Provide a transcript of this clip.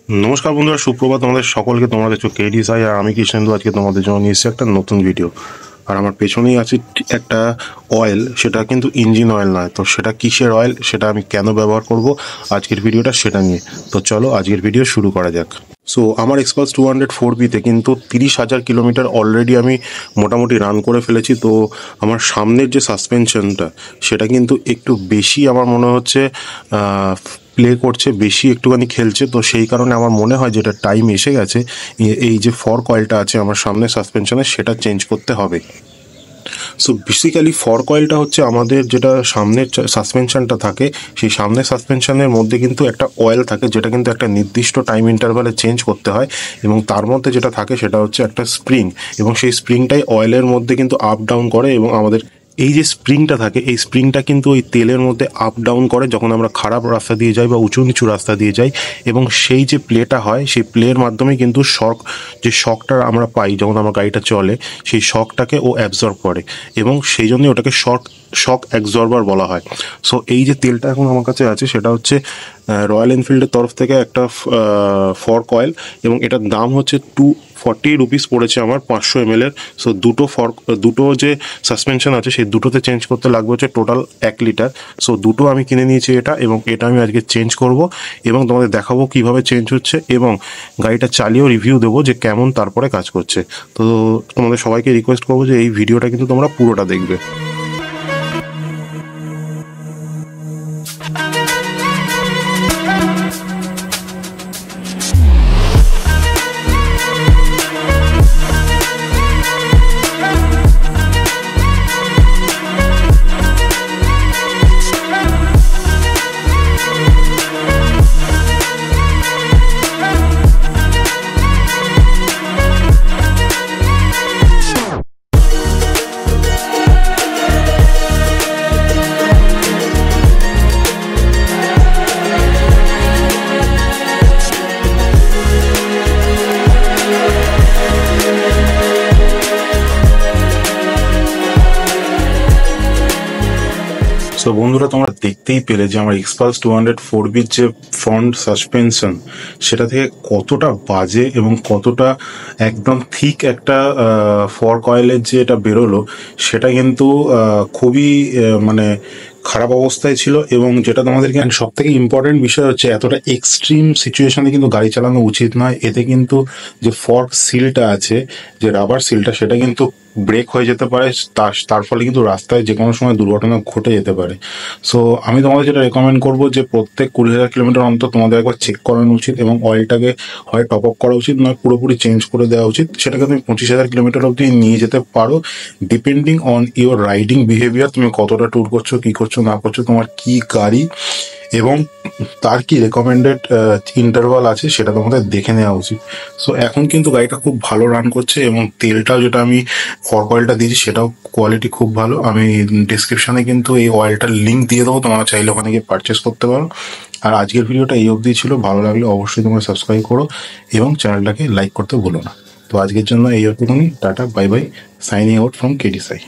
নমস্কার বন্ধুরা, সুপ্রভাত তোমাদের সকলকে। তোমরা দেখছো কেডি সাই আর আমি কৃষ্ণেন্দু। আজকে তোমাদের জন্য নিয়ে এসেছি একটা নতুন ভিডিও। আর আমার পেছনেই আছে একটা অয়েল, সেটা কিন্তু ইঞ্জিন অয়েল নয়। তো সেটা কিসের অয়েল, সেটা আমি কেন ব্যবহার করব, আজকের ভিডিওটা সেটা নিয়ে। তো চলো আজকের ভিডিও শুরু করা যাক। সো আমার এক্সপালস 204Bতে কিন্তু 30,000 কিলোমিটার অলরেডি আমি মোটামুটি রান করে ফেলেছি। তো আমার সামনের যে সাসপেনশনটা সেটা কিন্তু একটু বেশি আমার মনে হচ্ছে প্লে করছে, বেশি একটুখানি খেলছে। তো সেই কারণে আমার মনে হয় যেটা টাইম এসে গেছে এই যে ফর্ক অয়েলটা আছে আমার সামনের সাসপেনশনে সেটা চেঞ্জ করতে হবে। সো বেসিক্যালি ফর্ক অয়েলটা হচ্ছে আমাদের যেটা সামনের সাসপেনশনটা থাকে, সেই সামনের সাসপেনশনের মধ্যে কিন্তু একটা অয়েল থাকে যেটা কিন্তু একটা নির্দিষ্ট টাইম ইন্টারভালে চেঞ্জ করতে হয়। এবং তার মধ্যে যেটা থাকে সেটা হচ্ছে একটা স্প্রিং, এবং সেই স্প্রিংটাই অয়েলের মধ্যে কিন্তু আপ ডাউন করে। এবং আমাদের এই যে স্প্রিংটা থাকে, এই স্প্রিংটা কিন্তু ওই তেলের মধ্যে আপ ডাউন করে যখন আমরা খারাপ রাস্তা দিয়ে যাই বা উঁচু নিচু রাস্তা দিয়ে যাই। এবং সেই যে প্লেটা হয়, সেই প্লের মাধ্যমে কিন্তু যে শকটা আমরা পাই যখন আমার গাড়িটা চলে, সেই শকটাকে ও অ্যাবজর্ব করে, এবং সেই জন্যই ওটাকে শক অ্যাবজর্বার বলা হয়। সো এই যে তেলটা এখন আমার কাছে আছে সেটা হচ্ছে রয়্যাল এনফিল্ডের তরফ থেকে একটা ফর্ক অয়েল, এবং এটার দাম হচ্ছে 240 রুপিস পড়েছে আমার 500 ml এর। সো দুটো যে সাসপেনশন আছে সেই দুটোতে চেঞ্জ করতে লাগবে হচ্ছে টোটাল 1 লিটার। সো দুটো আমি কিনে নিয়েছি এটা, এবং এটা আমি আজকে চেঞ্জ করব এবং তোমাদের দেখাবো কিভাবে চেঞ্জ হচ্ছে, এবং গাড়িটা চালিয়েও রিভিউ দেবো যে কেমন তারপরে কাজ করছে। তো তোমাদের সবাইকে রিকোয়েস্ট করবো যে এই ভিডিওটা কিন্তু তোমরা পুরোটা দেখবে। তো বন্ধুরা, তোমরা দেখতেই পেলে যে আমার এক্সপালস 204Bর যে ফ্রন্ট সাসপেনশন সেটা থেকে কতটা বাজে এবং কতটা একদম ঠিক একটা ফর্ক অয়েলের যে এটা বেরোলো, সেটা কিন্তু খুবই মানে খারাপ অবস্থায় ছিল। এবং যেটা তোমাদেরকে সব থেকে ইম্পর্টেন্ট বিষয় হচ্ছে, এতটা এক্সট্রিম সিচুয়েশনে কিন্তু গাড়ি চালানো উচিত নয়। এতে কিন্তু যে ফর্ক সিলটা আছে, যে রাবার সিলটা, সেটা কিন্তু ব্রেক হয়ে যেতে পারে। তার ফলে কিন্তু রাস্তায় যে কোনো সময় দুর্ঘটনা ঘটে যেতে পারে। সো আমি তোমাদের যেটা রেকমেন্ড করবো যে প্রত্যেক 20,000 কিলোমিটার অন্তর তোমাদের একবার চেক করানো উচিত, এবং অয়েলটাকে হয় টপ আপ করা উচিত, নয় পুরোপুরি চেঞ্জ করে দেওয়া উচিত। সেটাকে তুমি 25,000 কিলোমিটার অবধি নিয়ে যেতে পারো, depending on your riding behaviour. তুমি কতটা ট্যুর করছো, কি করছো না করছো, তোমার কি গাড়ি, এবং তার কি রেকমেন্ডেড ইন্টারভাল আছে সেটা তোমাদের দেখে নেওয়া উচিত। সো এখন কিন্তু গাড়িটা খুব ভালো রান করছে, এবং তেলটাও যেটা আমি ফর্ক অয়েলটা দিয়েছি সেটাও কোয়ালিটি খুব ভালো। আমি ডিসক্রিপশনে কিন্তু এই অয়েলটার লিঙ্ক দিয়ে দেবো, তোমরা চাইলে ওখানে গিয়ে পারচেস করতে পারো। আর আজকের ভিডিওটা এই অবধি ছিল। ভালো লাগলে অবশ্যই তোমরা সাবস্ক্রাইব করো এবং চ্যানেলটাকে লাইক করতে ভুলো না। তো আজকের জন্য এই অবধি। Tata, bye bye, signing out from KD Sai.